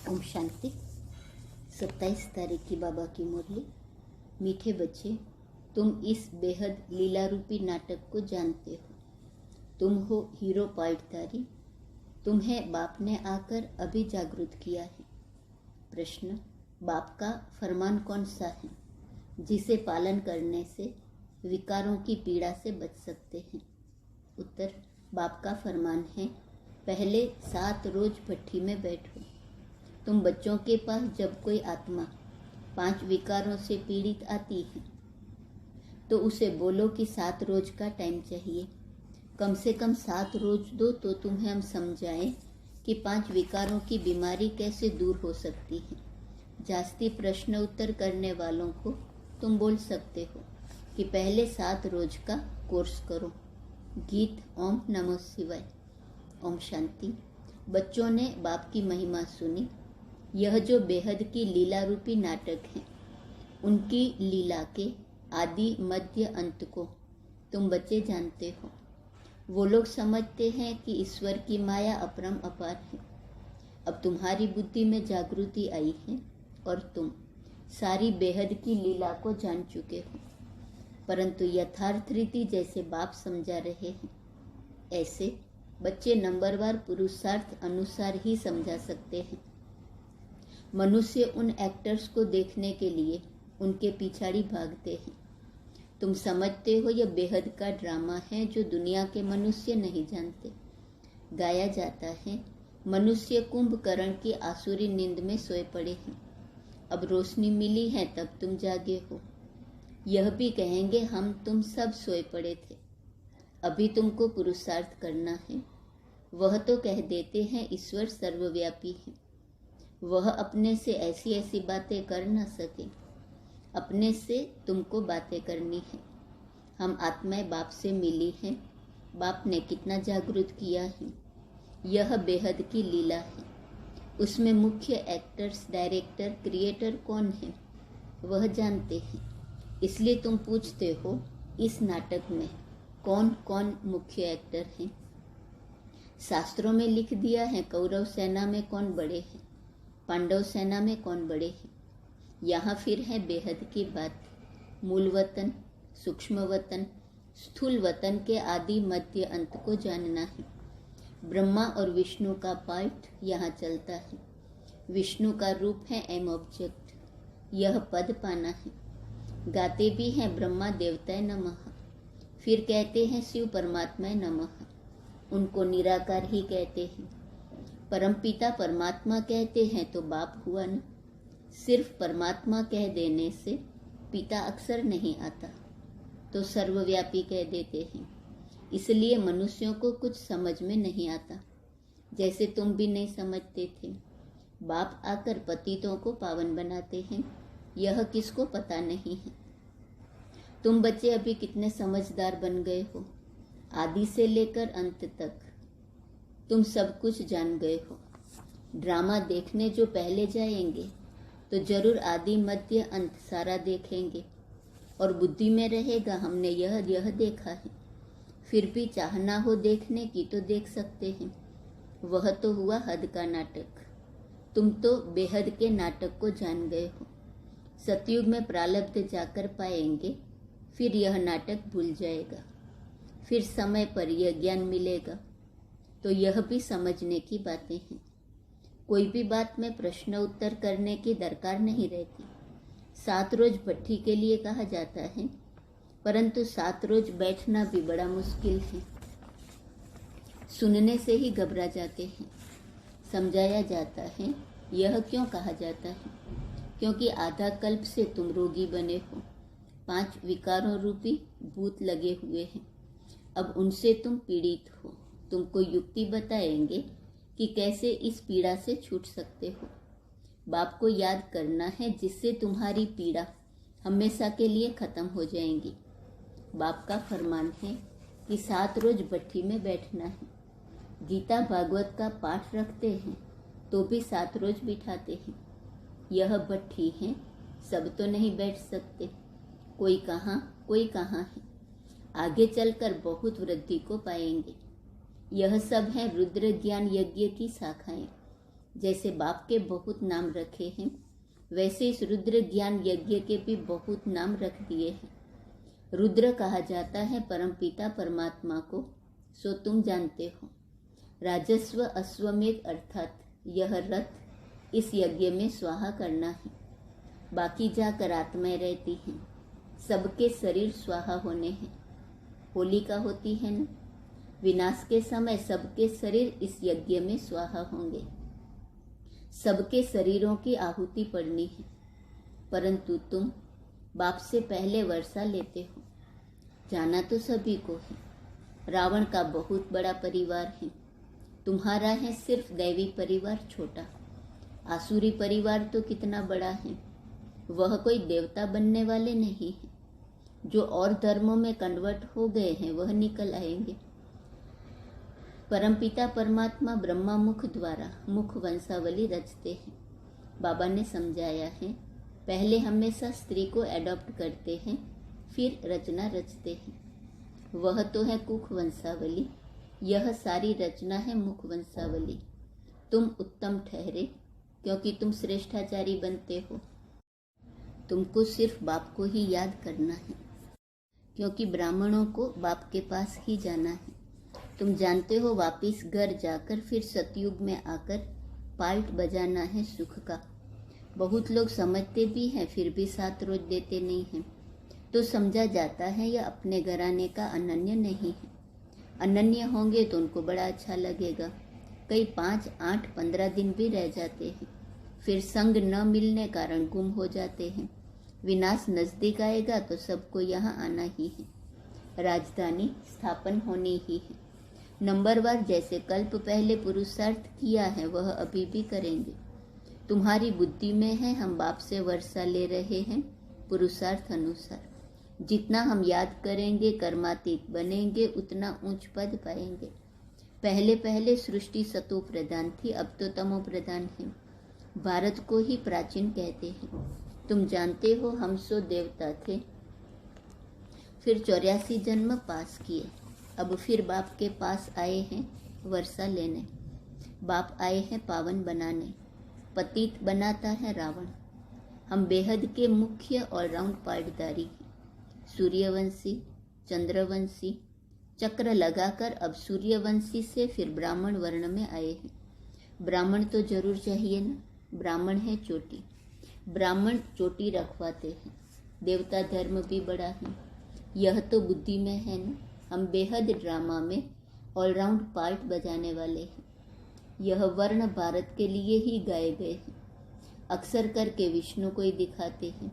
ओम शांति। 27 तारीख की बाबा की मुरली। मीठे बच्चे, तुम इस बेहद लीला रूपी नाटक को जानते हो। तुम हो हीरो पार्टधारी। तुम्हें बाप ने आकर अभी जागृत किया है। प्रश्न, बाप का फरमान कौन सा है जिसे पालन करने से विकारों की पीड़ा से बच सकते हैं? उत्तर, बाप का फरमान है, पहले 7 रोज भट्ठी में बैठो। तुम बच्चों के पास जब कोई आत्मा 5 विकारों से पीड़ित आती है तो उसे बोलो कि 7 रोज का टाइम चाहिए। कम से कम 7 रोज दो तो तुम्हें हम समझाएं कि 5 विकारों की बीमारी कैसे दूर हो सकती है। जास्ती प्रश्न उत्तर करने वालों को तुम बोल सकते हो कि पहले 7 रोज का कोर्स करो। गीत ओम नमः शिवाय। ओम शांति। बच्चों ने बाप की महिमा सुनी। यह जो बेहद की लीला रूपी नाटक है, उनकी लीला के आदि मध्य अंत को तुम बच्चे जानते हो। वो लोग समझते हैं कि ईश्वर की माया अपरम अपार है। अब तुम्हारी बुद्धि में जागृति आई है और तुम सारी बेहद की लीला को जान चुके हो, परंतु यथार्थ रीति जैसे बाप समझा रहे हैं ऐसे बच्चे नंबरवार पुरुषार्थ अनुसार ही समझा सकते हैं। मनुष्य उन एक्टर्स को देखने के लिए उनके पिछाड़ी भागते हैं। तुम समझते हो यह बेहद का ड्रामा है जो दुनिया के मनुष्य नहीं जानते। गाया जाता है, मनुष्य कुंभकर्ण की आसुरी नींद में सोए पड़े हैं। अब रोशनी मिली है तब तुम जागे हो। यह भी कहेंगे हम तुम सब सोए पड़े थे, अभी तुमको पुरुषार्थ करना है। वह तो कह देते हैं ईश्वर सर्वव्यापी है। वह अपने से ऐसी ऐसी बातें कर न सके। अपने से तुमको बातें करनी है। हम आत्माएं बाप से मिली हैं। बाप ने कितना जागृत किया है। यह बेहद की लीला है। उसमें मुख्य एक्टर्स, डायरेक्टर, क्रिएटर कौन है वह जानते हैं। इसलिए तुम पूछते हो इस नाटक में कौन कौन मुख्य एक्टर हैं। शास्त्रों में लिख दिया है कौरव सेना में कौन बड़े हैं, पांडव सेना में कौन बड़े हैं। यहाँ फिर है बेहद की बात। मूल वतन, सूक्ष्म वतन, स्थूल वतन के आदि मध्य अंत को जानना है। ब्रह्मा और विष्णु का पाठ यहाँ चलता है। विष्णु का रूप है एम ऑब्जेक्ट, यह पद पाना है। गाते भी हैं ब्रह्मा देवताय नमः, फिर कहते हैं शिव परमात्माय नमः। उनको निराकार ही कहते हैं। परमपिता परमात्मा कहते हैं तो बाप हुआ न। सिर्फ परमात्मा कह देने से पिता अक्सर नहीं आता, तो सर्वव्यापी कह देते हैं। इसलिए मनुष्यों को कुछ समझ में नहीं आता, जैसे तुम भी नहीं समझते थे। बाप आकर पतितों को पावन बनाते हैं, यह किसको पता नहीं है। तुम बच्चे अभी कितने समझदार बन गए हो। आदि से लेकर अंत तक तुम सब कुछ जान गए हो। ड्रामा देखने जो पहले जाएंगे तो जरूर आदि मध्य अंत सारा देखेंगे और बुद्धि में रहेगा हमने यह देखा है। फिर भी चाहना हो देखने की तो देख सकते हैं। वह तो हुआ हद का नाटक। तुम तो बेहद के नाटक को जान गए हो। सतयुग में प्रारब्ध जाकर पाएंगे, फिर यह नाटक भूल जाएगा। फिर समय पर यह ज्ञान मिलेगा। तो यह भी समझने की बातें हैं। कोई भी बात में प्रश्न उत्तर करने की दरकार नहीं रहती। 7 रोज भट्ठी के लिए कहा जाता है, परंतु 7 रोज बैठना भी बड़ा मुश्किल है। सुनने से ही घबरा जाते हैं। समझाया जाता है। यह क्यों कहा जाता है? क्योंकि आधा कल्प से तुम रोगी बने हो। 5 विकारों रूपी भूत लगे हुए हैं। अब उनसे तुम पीड़ित हो। तुमको युक्ति बताएंगे कि कैसे इस पीड़ा से छूट सकते हो। बाप को याद करना है, जिससे तुम्हारी पीड़ा हमेशा के लिए खत्म हो जाएंगी। बाप का फरमान है कि 7 रोज भट्ठी में बैठना है। गीता भागवत का पाठ रखते हैं तो भी 7 रोज बिठाते हैं। यह भट्ठी है, सब तो नहीं बैठ सकते। कोई कहाँ है। आगे चलकर बहुत वृद्धि को पाएंगे। यह सब है रुद्र ज्ञान यज्ञ की शाखाएं। जैसे बाप के बहुत नाम रखे हैं, वैसे इस रुद्र ज्ञान यज्ञ के भी बहुत नाम रख दिए हैं। रुद्र कहा जाता है परमपिता परमात्मा को, सो तुम जानते हो। राजस्व अश्वमेध अर्थात यह रथ इस यज्ञ में स्वाहा करना है। बाकी जाकर आत्माएं रहती हैं। सबके शरीर स्वाहा होने हैं। होलिका होती है न, विनाश के समय सबके शरीर इस यज्ञ में स्वाहा होंगे। सबके शरीरों की आहुति पड़नी है, परंतु तुम बाप से पहले वर्षा लेते हो। जाना तो सभी को है, रावण का बहुत बड़ा परिवार है, तुम्हारा है सिर्फ दैवी परिवार छोटा। आसुरी परिवार तो कितना बड़ा है, वह कोई देवता बनने वाले नहीं है। जो और धर्मों में कन्वर्ट हो गए हैं वह निकल आएंगे। परमपिता परमात्मा ब्रह्मा मुख द्वारा मुख वंशावली रचते हैं। बाबा ने समझाया है, पहले हमेशा स्त्री को एडॉप्ट करते हैं, फिर रचना रचते हैं। वह तो है कुख वंशावली, यह सारी रचना है मुख वंशावली। तुम उत्तम ठहरे क्योंकि तुम श्रेष्ठाचारी बनते हो। तुमको सिर्फ बाप को ही याद करना है, क्योंकि ब्राह्मणों को बाप के पास ही जाना है। तुम जानते हो, वापिस घर जाकर फिर सतयुग में आकर पाल्ट बजाना है सुख का। बहुत लोग समझते भी हैं, फिर भी 7 रोज देते नहीं हैं, तो समझा जाता है यह अपने घराने का अनन्य नहीं है। अनन्य होंगे तो उनको बड़ा अच्छा लगेगा। कई 5, 8, 15 दिन भी रह जाते हैं, फिर संग न मिलने कारण गुम हो जाते हैं। विनाश नजदीक आएगा तो सबको यहाँ आना ही है। राजधानी स्थापन होनी ही है। नंबरवार जैसे कल्प पहले पुरुषार्थ किया है वह अभी भी करेंगे। तुम्हारी बुद्धि में है, हम बाप से वर्षा ले रहे हैं पुरुषार्थ अनुसार। जितना हम याद करेंगे, कर्मातीत बनेंगे, उतना ऊंच पद पाएंगे। पहले पहले सृष्टि सतो प्रधान थी, अब तो तमो प्रधान है। भारत को ही प्राचीन कहते हैं। तुम जानते हो, हम 100 देवता थे, फिर 84 जन्म पास किए, अब फिर बाप के पास आए हैं वर्षा लेने। बाप आए हैं पावन बनाने, पतित बनाता है रावण। हम बेहद के मुख्य ऑलराउंड पार्टदारी हैं। सूर्यवंशी, चंद्रवंशी, चक्र लगाकर अब सूर्यवंशी से फिर ब्राह्मण वर्ण में आए हैं। ब्राह्मण तो जरूर चाहिए ना, ब्राह्मण है चोटी। ब्राह्मण चोटी रखवाते हैं। देवता धर्म भी बड़ा है, यह तो बुद्धि में है ना। हम बेहद ड्रामा में ऑलराउंड पार्ट बजाने वाले हैं। यह वर्ण भारत के लिए ही गाए गए हैं। अक्सर करके विष्णु को ही दिखाते हैं,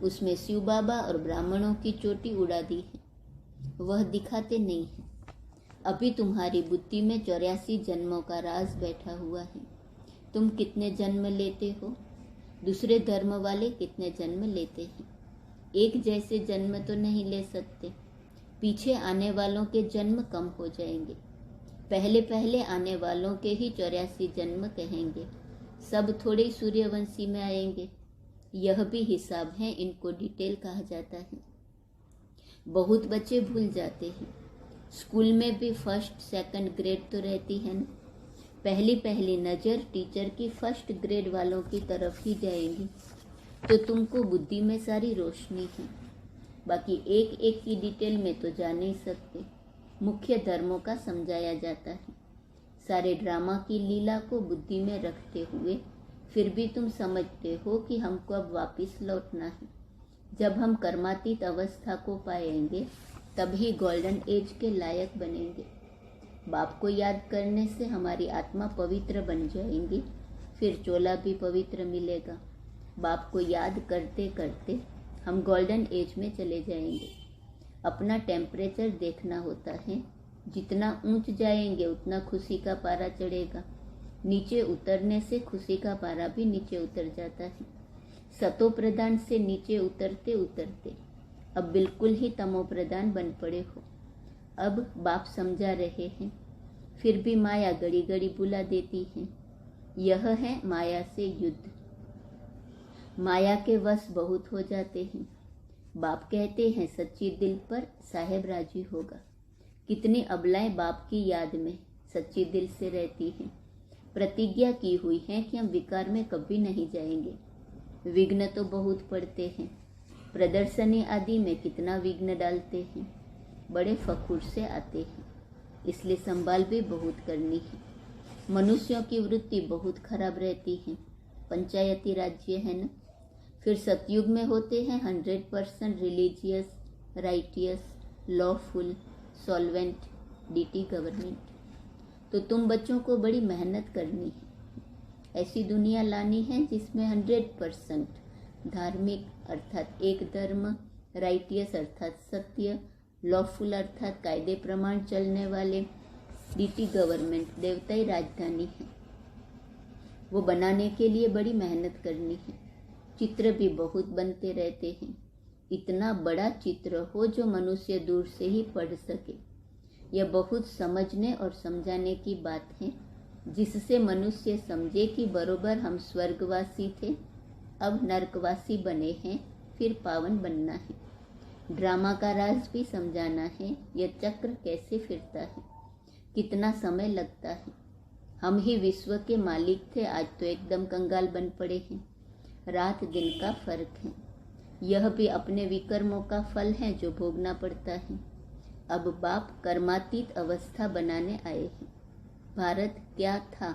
उसमें शिव बाबा और ब्राह्मणों की चोटी उड़ा दी है, वह दिखाते नहीं है। अभी तुम्हारी बुद्धि में 84 जन्मों का राज बैठा हुआ है। तुम कितने जन्म लेते हो, दूसरे धर्म वाले कितने जन्म लेते हैं। एक जैसे जन्म तो नहीं ले सकते। पीछे आने वालों के जन्म कम हो जाएंगे। पहले पहले आने वालों के ही 84 जन्म कहेंगे। सब थोड़े सूर्यवंशी में आएंगे। यह भी हिसाब है, इनको डिटेल कहा जाता है। बहुत बच्चे भूल जाते हैं। स्कूल में भी 1st, 2nd ग्रेड तो रहती है ना। पहली पहली नज़र टीचर की 1st ग्रेड वालों की तरफ ही जाएगी, तो तुमको बुद्धि में सारी रोशनी है। बाकी एक एक की डिटेल में तो जा नहीं सकते। मुख्य धर्मों का समझाया जाता है। सारे ड्रामा की लीला को बुद्धि में रखते हुए फिर भी तुम समझते हो कि हमको अब वापस लौटना है। जब हम कर्मातीत अवस्था को पाएंगे तभी गोल्डन एज के लायक बनेंगे। बाप को याद करने से हमारी आत्मा पवित्र बन जाएंगी, फिर चोला भी पवित्र मिलेगा। बाप को याद करते करते हम गोल्डन एज में चले जाएंगे। अपना टेम्परेचर देखना होता है, जितना ऊंच जाएंगे उतना खुशी का पारा चढ़ेगा। नीचे उतरने से खुशी का पारा भी नीचे उतर जाता है। सतो प्रधान से नीचे उतरते उतरते अब बिल्कुल ही तमो प्रधान बन पड़े हो। अब बाप समझा रहे हैं, फिर भी माया घड़ी घड़ी बुला देती है। यह है माया से युद्ध। माया के वश बहुत हो जाते हैं। बाप कहते हैं सच्ची दिल पर साहेब राजी होगा। कितनी अबलाएं बाप की याद में सच्ची दिल से रहती हैं। प्रतिज्ञा की हुई है कि हम विकार में कभी नहीं जाएंगे। विघ्न तो बहुत पड़ते हैं, प्रदर्शनी आदि में कितना विघ्न डालते हैं, बड़े फखुर से आते हैं, इसलिए संभाल भी बहुत करनी है। मनुष्यों की वृत्ति बहुत खराब रहती है, पंचायती राज्य है ना। फिर सतयुग में होते हैं 100% रिलीजियस, राइटियस, लॉफुल, सॉल्वेंट, डीटी गवर्नमेंट। तो तुम बच्चों को बड़ी मेहनत करनी है, ऐसी दुनिया लानी है जिसमें 100% धार्मिक अर्थात एक धर्म, राइटियस अर्थात सत्य, लॉफुल अर्थात कायदे प्रमाण चलने वाले, डीटी गवर्नमेंट देवताई राजधानी है। वो बनाने के लिए बड़ी मेहनत करनी है। चित्र भी बहुत बनते रहते हैं, इतना बड़ा चित्र हो जो मनुष्य दूर से ही पढ़ सके। यह बहुत समझने और समझाने की बात है, जिससे मनुष्य समझे कि बरोबर हम स्वर्गवासी थे, अब नरकवासी बने हैं, फिर पावन बनना है। ड्रामा का राज भी समझाना है, यह चक्र कैसे फिरता है, कितना समय लगता है। हम ही विश्व के मालिक थे, आज तो एकदम कंगाल बन पड़े हैं। रात दिन का फर्क है, यह भी अपने विकर्मों का फल है जो भोगना पड़ता है। अब बाप कर्मातीत अवस्था बनाने आए हैं। भारत क्या था,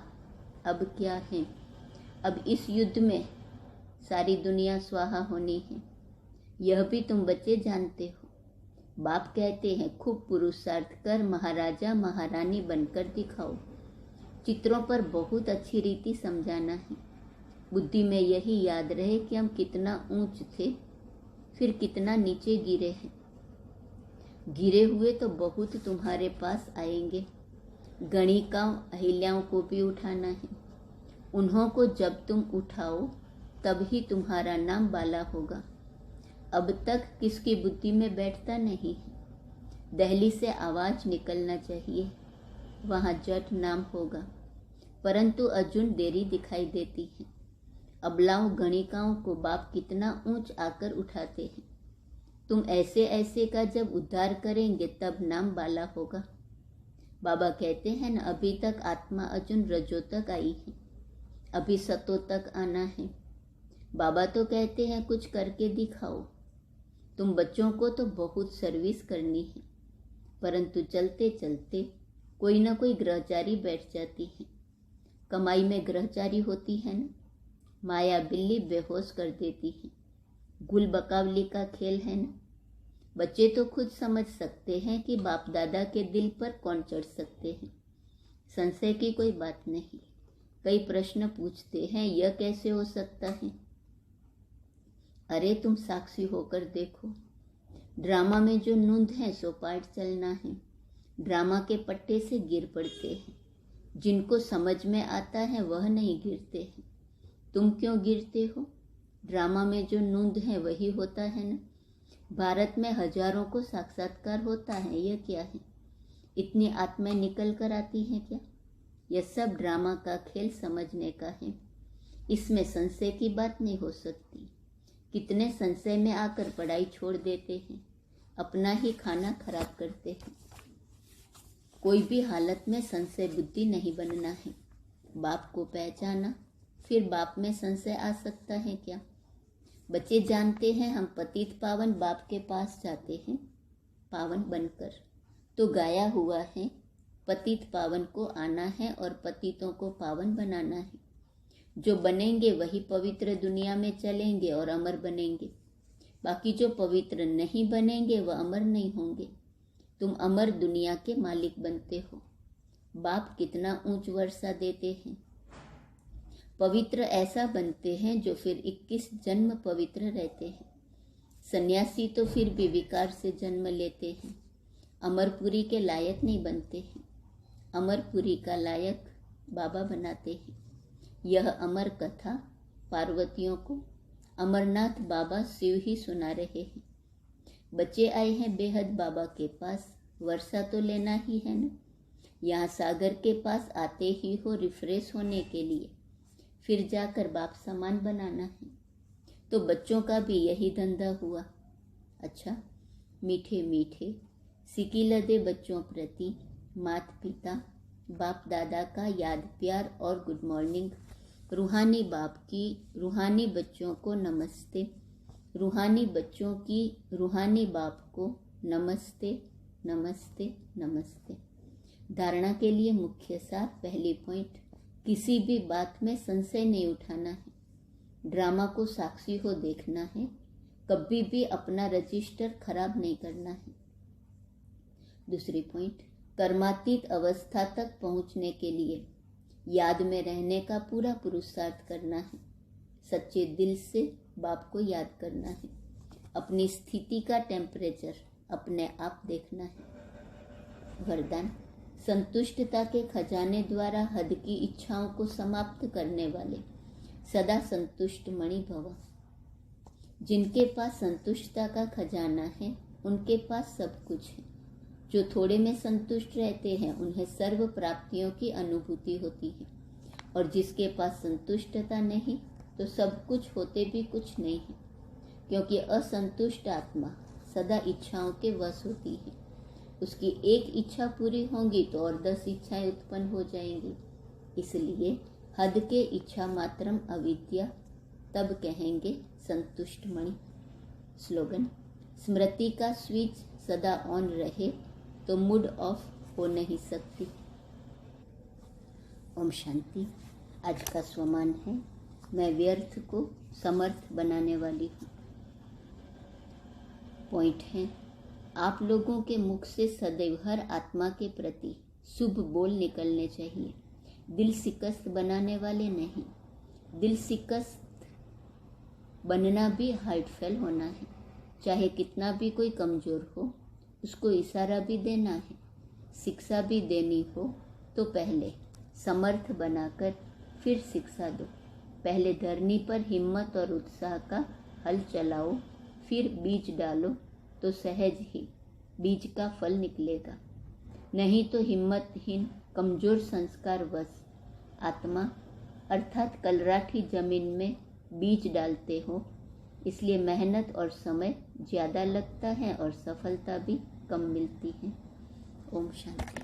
अब क्या है। अब इस युद्ध में सारी दुनिया स्वाहा होनी है, यह भी तुम बच्चे जानते हो। बाप कहते हैं खूब पुरुषार्थ कर महाराजा महारानी बनकर दिखाओ। चित्रों पर बहुत अच्छी रीति समझाना है, बुद्धि में यही याद रहे कि हम कितना ऊंच थे, फिर कितना नीचे गिरे हैं। गिरे हुए तो बहुत तुम्हारे पास आएंगे। गणिकाओं अहिल्याओं को भी उठाना है, उन्हों को जब तुम उठाओ तब ही तुम्हारा नाम बाला होगा। अब तक किसकी बुद्धि में बैठता नहीं है। दहली से आवाज निकलना चाहिए, वहां जट नाम होगा, परंतु अर्जुन देरी दिखाई देती है। अबलाओं गणिकाओं को बाप कितना ऊंच आकर उठाते हैं। तुम ऐसे ऐसे का जब उद्धार करेंगे तब नाम बाला होगा। बाबा कहते हैं न, अभी तक आत्मा अर्जुन रजो तक आई है, अभी सतो तक आना है। बाबा तो कहते हैं कुछ करके दिखाओ। तुम बच्चों को तो बहुत सर्विस करनी है, परंतु चलते चलते कोई ना कोई ग्रहचारी बैठ जाती है। कमाई में ग्रहचारी होती है न, माया बिल्ली बेहोश कर देती है। गुल बकावली का खेल है न। बच्चे तो खुद समझ सकते हैं कि बाप दादा के दिल पर कौन चढ़ सकते हैं, संशय की कोई बात नहीं। कई प्रश्न पूछते हैं, यह कैसे हो सकता है। अरे तुम साक्षी होकर देखो, ड्रामा में जो नूंद है सो पाठ चलना है। ड्रामा के पट्टे से गिर पड़ते हैं, जिनको समझ में आता है वह नहीं गिरते हैं। तुम क्यों गिरते हो। ड्रामा में जो नूंद है वही होता है ना। भारत में हजारों को साक्षात्कार होता है, यह क्या है। इतनी आत्माएं निकल कर आती हैं क्या। यह सब ड्रामा का खेल समझने का है, इसमें संशय की बात नहीं हो सकती। कितने संशय में आकर पढ़ाई छोड़ देते हैं, अपना ही खाना खराब करते हैं। कोई भी हालत में संशय बुद्धि नहीं बनना है। बाप को पहचाना, फिर बाप में संशय आ सकता है क्या। बच्चे जानते हैं हम पतित पावन बाप के पास जाते हैं पावन बनकर, तो गाया हुआ है पतित पावन को आना है और पतितों को पावन बनाना है। जो बनेंगे वही पवित्र दुनिया में चलेंगे और अमर बनेंगे, बाकी जो पवित्र नहीं बनेंगे वह अमर नहीं होंगे। तुम अमर दुनिया के मालिक बनते हो। बाप कितना ऊंच वर्षा देते हैं। पवित्र ऐसा बनते हैं जो फिर 21 जन्म पवित्र रहते हैं। सन्यासी तो फिर भी विकार से जन्म लेते हैं, अमरपुरी के लायक नहीं बनते हैं। अमरपुरी का लायक बाबा बनाते हैं। यह अमर कथा पार्वतियों को अमरनाथ बाबा शिव ही सुना रहे हैं। बच्चे आए हैं बेहद बाबा के पास, वर्षा तो लेना ही है ना। यहाँ सागर के पास आते ही हो रिफ्रेश होने के लिए, फिर जाकर बाप समान बनाना है। तो बच्चों का भी यही धंधा हुआ। अच्छा, मीठे मीठे सिकील दे बच्चों प्रति माता पिता बाप दादा का याद प्यार और गुड मॉर्निंग। रूहानी बाप की रूहानी बच्चों को नमस्ते। रूहानी बच्चों की रूहानी बाप को नमस्ते नमस्ते नमस्ते। धारणा के लिए मुख्य सार। पहली पॉइंट, किसी भी बात में संशय नहीं उठाना है। ड्रामा को साक्षी हो देखना है। कभी भी अपना रजिस्टर खराब नहीं करना है। दूसरी पॉइंट, कर्मातीत अवस्था तक पहुंचने के लिए याद में रहने का पूरा पुरुषार्थ करना है। सच्चे दिल से बाप को याद करना है। अपनी स्थिति का टेम्परेचर अपने आप देखना है। वरदान, संतुष्टता के खजाने द्वारा हद की इच्छाओं को समाप्त करने वाले सदा संतुष्ट मणि भव। जिनके पास संतुष्टता का खजाना है उनके पास सब कुछ है। जो थोड़े में संतुष्ट रहते हैं उन्हें सर्व प्राप्तियों की अनुभूति होती है, और जिसके पास संतुष्टता नहीं तो सब कुछ होते भी कुछ नहीं है, क्योंकि असंतुष्ट आत्मा सदा इच्छाओं के वश होती है। उसकी एक इच्छा पूरी होगी तो और 10 इच्छाएं उत्पन्न हो जाएंगी। इसलिए हद के इच्छा मात्रम अविद्या, तब कहेंगे संतुष्ट मणि। स्लोगन, स्मृति का स्विच सदा ऑन रहे तो मूड ऑफ हो नहीं सकती। ओम शांति। आज का स्वमान है, मैं व्यर्थ को समर्थ बनाने वाली हूँ। पॉइंट है, आप लोगों के मुख से सदैव हर आत्मा के प्रति शुभ बोल निकलने चाहिए। दिल शिकस्त बनाने वाले नहीं। दिल शिकस्त बनना भी हार्टफेल होना है। चाहे कितना भी कोई कमजोर हो, उसको इशारा भी देना है, शिक्षा भी देनी हो तो पहले समर्थ बनाकर फिर शिक्षा दो। पहले धरनी पर हिम्मत और उत्साह का हल चलाओ, फिर बीज डालो तो सहज ही बीज का फल निकलेगा। नहीं तो हिम्मतहीन कमजोर संस्कार वश आत्मा अर्थात कलराठी जमीन में बीज डालते हो। इसलिए मेहनत और समय ज़्यादा लगता है और सफलता भी कम मिलती है। ओम शांति।